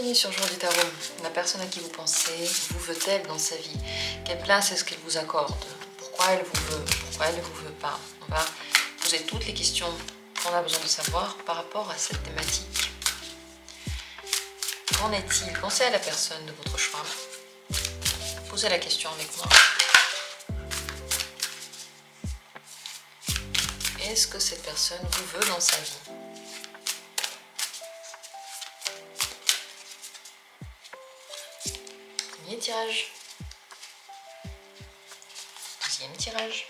Bienvenue sur Jour du Tarot. La personne à qui vous pensez, vous veut-elle dans sa vie? Quelle place est-ce qu'elle vous accorde? Pourquoi elle vous veut? Pourquoi elle ne vous veut pas? On va poser toutes les questions qu'on a besoin de savoir par rapport à cette thématique. Qu'en est-il? Pensez à la personne de votre choix. Posez la question avec moi. Est-ce que cette personne vous veut dans sa vie? Premier tirage. Deuxième tirage.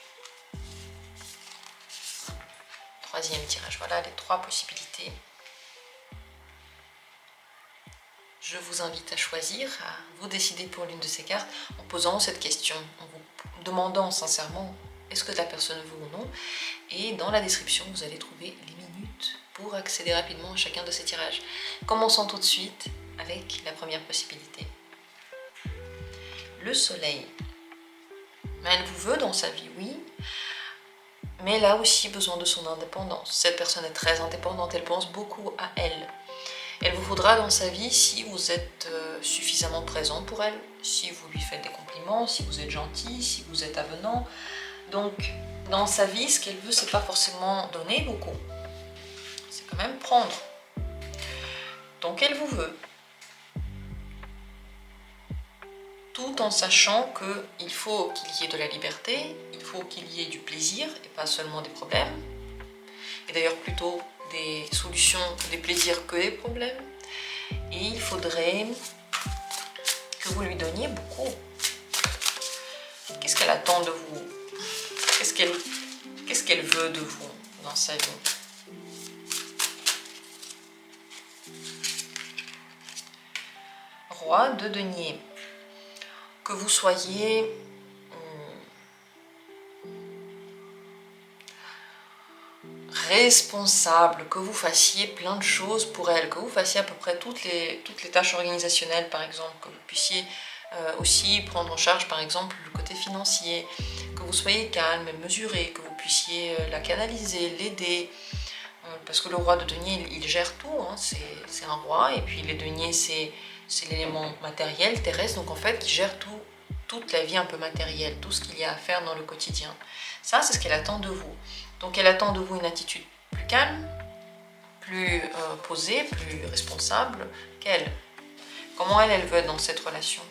Troisième tirage. Voilà les trois possibilités. Je vous invite à choisir, à vous décider pour l'une de ces cartes en posant cette question, en vous demandant sincèrement est-ce que la personne veut ou non. Et dans la description, vous allez trouver les minutes pour accéder rapidement à chacun de ces tirages. Commençons tout de suite avec la première possibilité. Le soleil. Elle vous veut dans sa vie, oui, mais elle a aussi besoin de son indépendance. Cette personne est très indépendante, elle pense beaucoup à elle. Elle vous voudra dans sa vie si vous êtes suffisamment présent pour elle, si vous lui faites des compliments, si vous êtes gentil, si vous êtes avenant. Donc, dans sa vie, ce qu'elle veut, c'est pas forcément donner beaucoup, c'est quand même prendre. Donc, elle vous veut. Tout en sachant qu'il faut qu'il y ait de la liberté, il faut qu'il y ait du plaisir et pas seulement des problèmes. Et d'ailleurs plutôt des solutions, des plaisirs que des problèmes. Et il faudrait que vous lui donniez beaucoup. Qu'est-ce qu'elle attend de vous? Qu'est-ce qu'elle veut de vous dans sa vie? Roi de denier. Que vous soyez responsable, que vous fassiez plein de choses pour elle, que vous fassiez à peu près toutes les tâches organisationnelles par exemple, que vous puissiez aussi prendre en charge par exemple le côté financier, que vous soyez calme et mesuré, que vous puissiez la canaliser, l'aider, parce que le roi de denier il gère tout, hein, c'est un roi, et puis les deniers c'est l'élément matériel, terrestre, donc en fait il gère tout, toute la vie un peu matérielle, tout ce qu'il y a à faire dans le quotidien. Ça, c'est ce qu'elle attend de vous. Donc elle attend de vous une attitude plus calme, plus posée, plus responsable qu'elle. Comment elle veut être dans cette relation?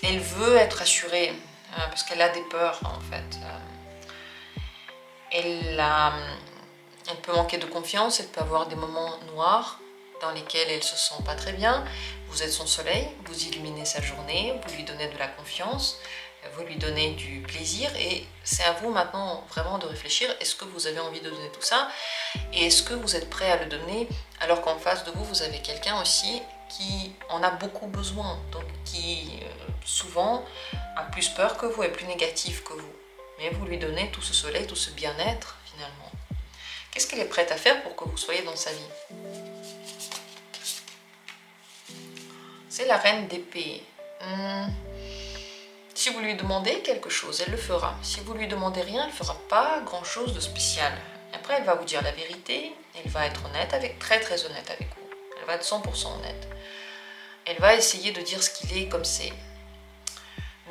Elle veut être assurée, parce qu'elle a des peurs en fait. Elle peut manquer de confiance, elle peut avoir des moments noirs dans lesquels elle se sent pas très bien. Vous êtes son soleil, vous illuminez sa journée, vous lui donnez de la confiance, vous lui donnez du plaisir, et c'est à vous maintenant vraiment de réfléchir, est-ce que vous avez envie de donner tout ça, et est-ce que vous êtes prêt à le donner alors qu'en face de vous, vous avez quelqu'un aussi qui en a beaucoup besoin, donc qui souvent a plus peur que vous, est plus négatif que vous, mais vous lui donnez tout ce soleil, tout ce bien-être finalement. Qu'est-ce qu'elle est prête à faire pour que vous soyez dans sa vie? C'est la reine d'épée. Si vous lui demandez quelque chose, elle le fera. Si vous lui demandez rien, elle ne fera pas grand-chose de spécial. Après, elle va vous dire la vérité, elle va être honnête très très honnête avec vous. Elle va être 100% honnête. Elle va essayer de dire ce qu'il est comme c'est.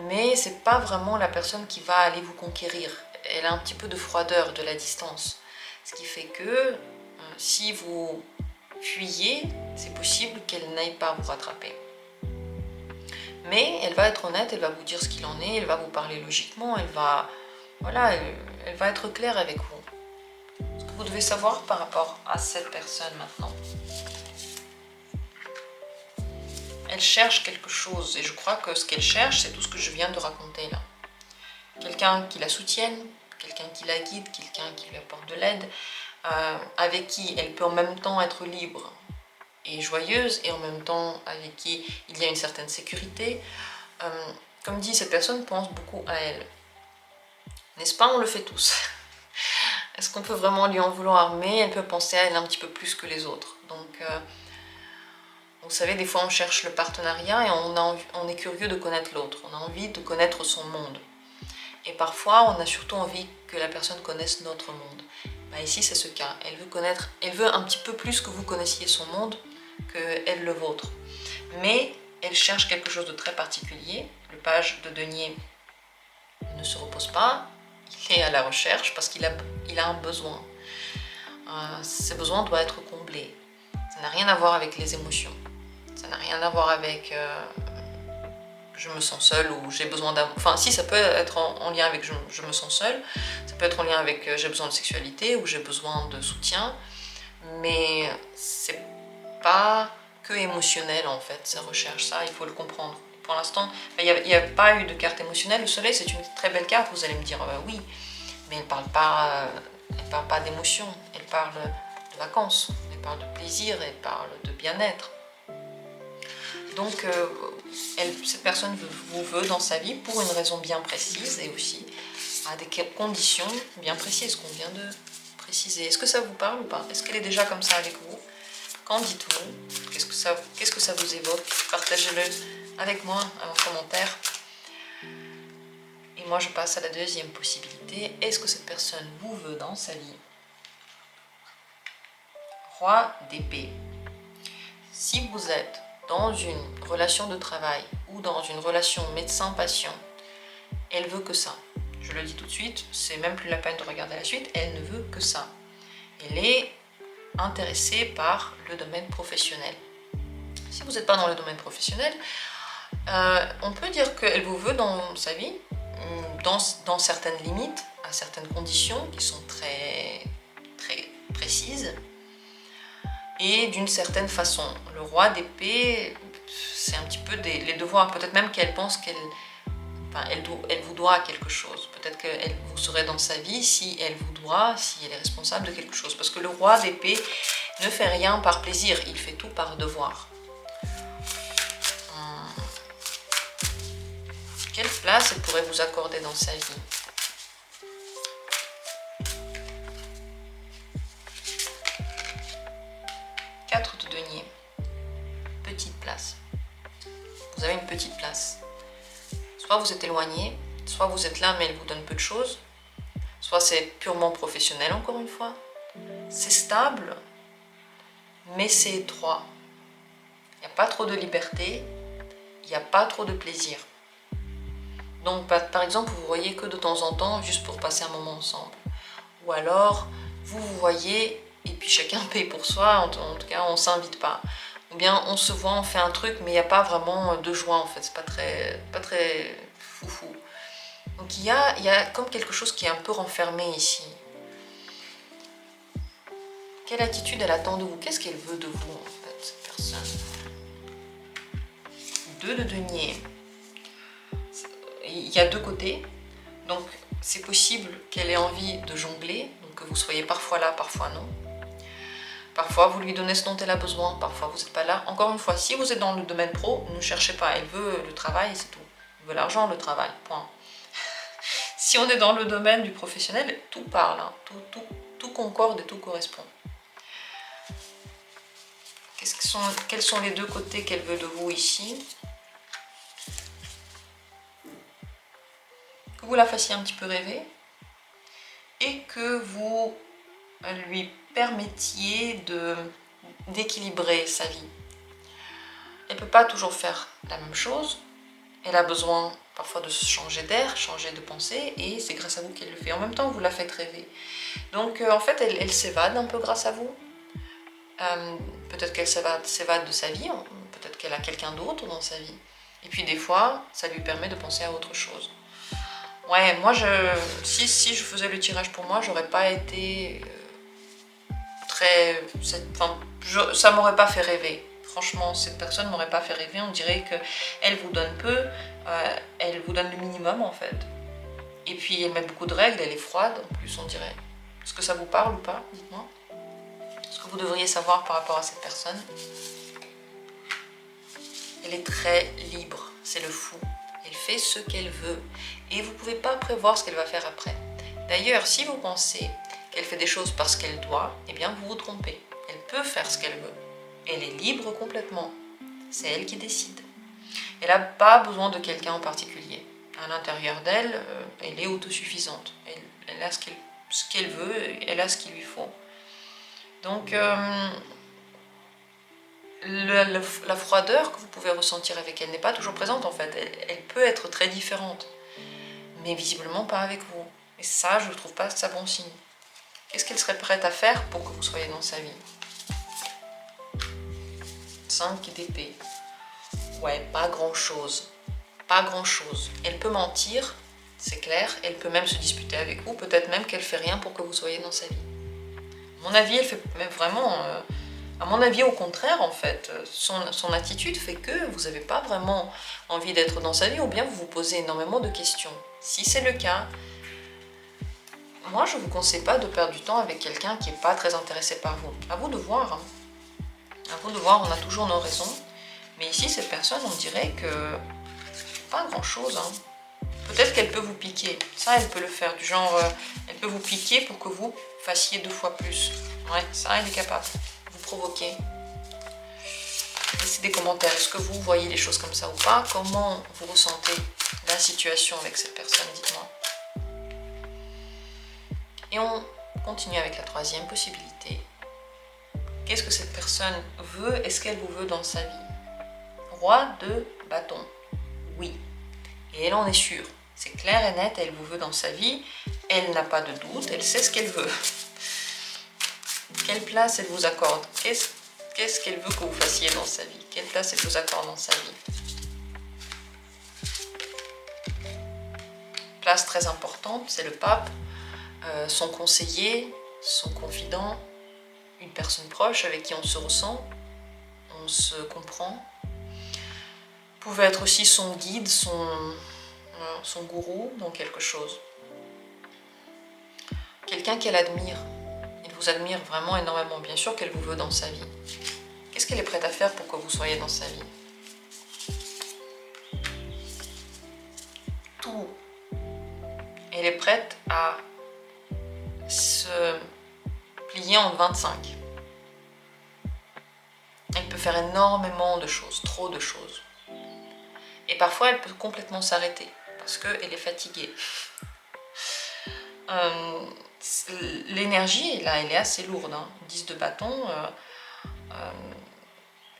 Mais c'est pas vraiment la personne qui va aller vous conquérir. Elle a un petit peu de froideur, de la distance. Ce qui fait que si vous fuyez, c'est possible qu'elle n'aille pas vous rattraper. Mais elle va être honnête, elle va vous dire ce qu'il en est, elle va vous parler logiquement, elle va être claire avec vous. Ce que vous devez savoir par rapport à cette personne maintenant. Elle cherche quelque chose, et je crois que ce qu'elle cherche, c'est tout ce que je viens de raconter là. Quelqu'un qui la soutienne, quelqu'un qui la guide, quelqu'un qui lui apporte de l'aide, avec qui elle peut en même temps être libre et joyeuse, et en même temps avec qui il y a une certaine sécurité. Comme dit, cette personne pense beaucoup à elle. N'est-ce pas? On le fait tous. Est-ce qu'on peut vraiment lui en vouloir? Mais elle peut penser à elle un petit peu plus que les autres. Donc, vous savez, des fois on cherche le partenariat et on est curieux de connaître l'autre. On a envie de connaître son monde. Et parfois, on a surtout envie que la personne connaisse notre monde. Bah ici c'est ce cas, elle veut un petit peu plus que vous connaissiez son monde que elle le vôtre. Mais elle cherche quelque chose de très particulier. Le page de denier ne se repose pas, il est à la recherche parce qu'il a un besoin. Ce besoin doit être comblé. Ça n'a rien à voir avec les émotions. Ça n'a rien à voir avec je me sens seule ou j'ai besoin d'amour. Enfin, si, ça peut être en lien avec je me sens seule. Ça peut être en lien avec j'ai besoin de sexualité ou j'ai besoin de soutien. Mais c'est pas que émotionnel en fait, sa recherche. Ça, il faut le comprendre. Pour l'instant, il n'y a pas eu de carte émotionnelle. Le soleil, c'est une très belle carte. Vous allez me dire oui, mais elle parle pas d'émotion. Elle parle de vacances. Elle parle de plaisir. Elle parle de bien-être. Donc, cette personne vous veut dans sa vie pour une raison bien précise et aussi à des conditions bien précises qu'on vient de préciser. Est-ce que ça vous parle ou pas? Est-ce qu'elle est déjà comme ça avec vous? Qu'en dites-vous? Qu'est-ce que ça vous évoque? Partagez-le avec moi en commentaire. Et moi, je passe à la deuxième possibilité. Est-ce que cette personne vous veut dans sa vie? Roi d'épée. Si vous êtes dans une relation de travail ou dans une relation médecin-patient, elle veut que ça. Je le dis tout de suite, c'est même plus la peine de regarder la suite, elle ne veut que ça. Elle est intéressée par le domaine professionnel. Si vous n'êtes pas dans le domaine professionnel, on peut dire qu'elle vous veut dans sa vie, dans certaines limites, à certaines conditions qui sont très, très précises, et d'une certaine façon. Le roi d'épée, c'est un petit peu les devoirs, peut-être même qu'elle pense elle vous doit quelque chose. Peut-être qu'elle vous serait dans sa vie si elle vous doit, si elle est responsable de quelque chose. Parce que le roi d'épée ne fait rien par plaisir, il fait tout par devoir. Quelle place elle pourrait vous accorder dans sa vie? Quatre de denier. Petite place. Vous avez une petite place. Soit vous êtes éloigné, soit vous êtes là mais elle vous donne peu de choses, soit c'est purement professionnel encore une fois. C'est stable, mais c'est étroit. Il n'y a pas trop de liberté, il n'y a pas trop de plaisir. Donc par exemple, vous voyez que de temps en temps, juste pour passer un moment ensemble. Ou alors, vous voyez, et puis chacun paye pour soi, en tout cas on ne s'invite pas. Ou bien on se voit, on fait un truc, mais il n'y a pas vraiment de joie en fait, c'est pas très foufou. Donc il y a comme quelque chose qui est un peu renfermé ici. Quelle attitude elle attend de vous? Qu'est-ce qu'elle veut de vous en fait, cette personne? 2 de denier. Il y a deux côtés. Donc c'est possible qu'elle ait envie de jongler, donc que vous soyez parfois là, parfois non. Parfois vous lui donnez ce dont elle a besoin, parfois vous n'êtes pas là. Encore une fois, si vous êtes dans le domaine pro, ne cherchez pas, elle veut le travail, c'est tout. Elle veut l'argent, le travail, point. Si on est dans le domaine du professionnel, tout parle, hein. Tout concorde et tout correspond. Quels sont les deux côtés qu'elle veut de vous ici? Que vous la fassiez un petit peu rêver et que vous lui permettiez d'équilibrer sa vie. Elle ne peut pas toujours faire la même chose. Elle a besoin parfois de changer d'air, changer de pensée, et c'est grâce à vous qu'elle le fait. En même temps, vous la faites rêver. Donc en fait, elle s'évade un peu grâce à vous. Peut-être qu'elle s'évade de sa vie, peut-être qu'elle a quelqu'un d'autre dans sa vie. Et puis des fois, ça lui permet de penser à autre chose. Ouais, moi, si je faisais le tirage pour moi, j'aurais pas été ça m'aurait pas fait rêver. Franchement, cette personne m'aurait pas fait rêver. On dirait qu'elle vous donne peu, elle vous donne le minimum en fait. Et puis elle met beaucoup de règles, elle est froide en plus, on dirait. Est-ce que ça vous parle ou pas? Dites-moi. Ce que vous devriez savoir par rapport à cette personne. Elle est très libre, c'est le fou. Elle fait ce qu'elle veut et vous ne pouvez pas prévoir ce qu'elle va faire après. D'ailleurs, si vous pensez qu'elle fait des choses parce qu'elle doit, eh bien vous vous trompez. Elle peut faire ce qu'elle veut. Elle est libre complètement. C'est elle qui décide. Elle n'a pas besoin de quelqu'un en particulier. À l'intérieur d'elle, elle est autosuffisante. Elle a ce ce qu'elle veut, elle a ce qu'il lui faut. Donc, la froideur que vous pouvez ressentir avec elle n'est pas toujours présente en fait. Elle peut être très différente, mais visiblement pas avec vous. Et ça, je ne trouve pas ça bon signe. Qu'est-ce qu'elle serait prête à faire pour que vous soyez dans sa vie? 5 d'épée. Ouais, pas grand-chose. Pas grand-chose. Elle peut mentir, c'est clair. Elle peut même se disputer avec vous. Peut-être même qu'elle fait rien pour que vous soyez dans sa vie. À mon avis, elle fait même vraiment... à mon avis, au contraire, en fait. Son attitude fait que vous n'avez pas vraiment envie d'être dans sa vie, ou bien vous vous posez énormément de questions. Si c'est le cas, moi, je ne vous conseille pas de perdre du temps avec quelqu'un qui n'est pas très intéressé par vous. À vous de voir. Hein. À vous de voir, on a toujours nos raisons. Mais ici, cette personne, on dirait que pas grand-chose. Hein. Peut-être qu'elle peut vous piquer. Ça, elle peut le faire. Du genre, elle peut vous piquer pour que vous fassiez 2 fois plus. Ouais, ça, elle est capable. Vous provoquer. Laissez des commentaires. Est-ce que vous voyez les choses comme ça ou pas? Comment vous ressentez la situation avec cette personne? Dites-moi. Et on continue avec la 3e possibilité. Qu'est-ce que cette personne veut? Est-ce qu'elle vous veut dans sa vie? Roi de bâton. Oui. Et elle en est sûre. C'est clair et net, elle vous veut dans sa vie. Elle n'a pas de doute, elle sait ce qu'elle veut. Quelle place elle vous accorde? Qu'est-ce qu'elle veut que vous fassiez dans sa vie? Quelle place elle vous accorde dans sa vie? Place très importante, c'est le pape. Son conseiller, son confident, une personne proche avec qui on se ressent, on se comprend. Pouvait être aussi son guide, son gourou dans quelque chose. Quelqu'un qu'elle admire. Elle vous admire vraiment énormément. Bien sûr qu'elle vous veut dans sa vie. Qu'est-ce qu'elle est prête à faire pour que vous soyez dans sa vie? Tout. Elle est prête à se plier en 25. Elle peut faire énormément de choses, trop de choses. Et parfois, elle peut complètement s'arrêter parce qu'elle est fatiguée. L'énergie, là, elle est assez lourde. Hein. 10 de bâton.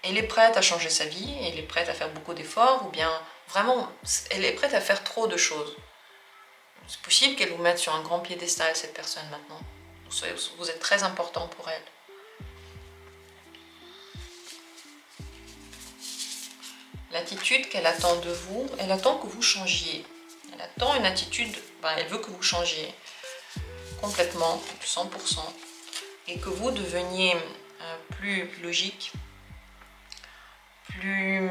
Elle est prête à changer sa vie, elle est prête à faire beaucoup d'efforts, ou bien vraiment, elle est prête à faire trop de choses. C'est possible qu'elle vous mette sur un grand piédestal, cette personne, maintenant. Vous êtes très important pour elle. L'attitude qu'elle attend de vous, elle attend que vous changiez. Elle attend une attitude, elle veut que vous changiez complètement, 100%, et que vous deveniez plus logique, plus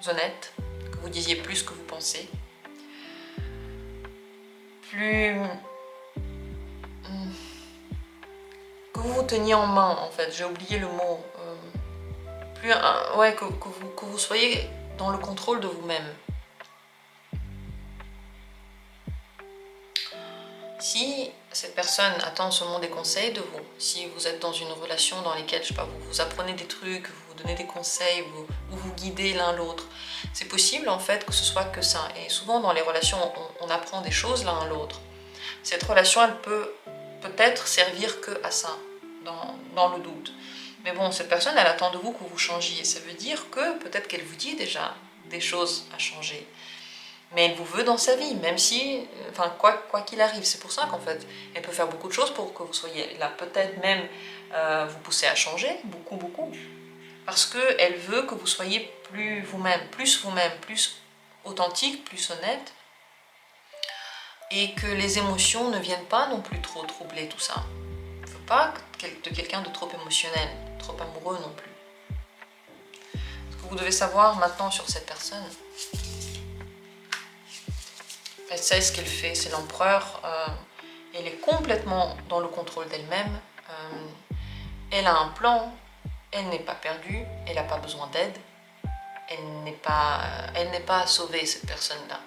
honnête, que vous disiez plus ce que vous pensez, plus... que vous vous teniez en main, en fait, j'ai oublié le mot. Ouais, que vous soyez dans le contrôle de vous-même. Si cette personne attend seulement des conseils de vous, si vous êtes dans une relation dans laquelle, je sais pas, vous apprenez des trucs, vous vous donnez des conseils, vous vous guidez l'un l'autre, c'est possible en fait que ce soit que ça. Et souvent dans les relations, on apprend des choses l'un à l'autre. Cette relation, elle peut peut-être servir que à ça, dans le doute. Mais bon, cette personne, elle attend de vous que vous changiez. Ça veut dire que peut-être qu'elle vous dit déjà des choses à changer. Mais elle vous veut dans sa vie, même si, enfin, quoi qu'il arrive. C'est pour ça qu'en fait, elle peut faire beaucoup de choses pour que vous soyez là. Peut-être même vous pousser à changer, beaucoup, beaucoup. Parce qu'elle veut que vous soyez plus vous-même, plus authentique, plus honnête. Et que les émotions ne viennent pas non plus trop troubler tout ça. Il ne faut pas de quelqu'un de trop émotionnel, trop amoureux non plus. Ce que vous devez savoir maintenant sur cette personne, elle sait ce qu'elle fait, c'est l'empereur, elle est complètement dans le contrôle d'elle-même, elle a un plan, elle n'est pas perdue, elle n'a pas besoin d'aide, elle n'est pas à sauver cette personne-là.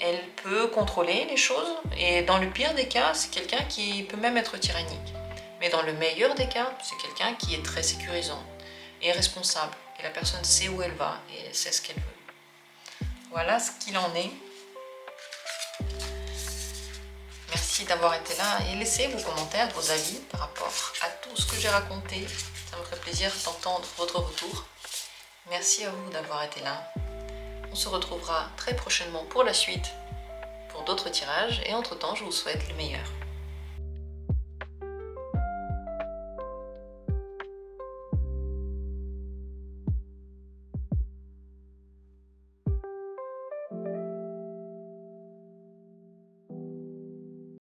Elle peut contrôler les choses, et dans le pire des cas, c'est quelqu'un qui peut même être tyrannique. Mais dans le meilleur des cas, c'est quelqu'un qui est très sécurisant et responsable. Et la personne sait où elle va et elle sait ce qu'elle veut. Voilà ce qu'il en est. Merci d'avoir été là et laissez vos commentaires, vos avis par rapport à tout ce que j'ai raconté. Ça me ferait plaisir d'entendre votre retour. Merci à vous d'avoir été là. On se retrouvera très prochainement pour la suite, pour d'autres tirages. Et entre-temps, je vous souhaite le meilleur.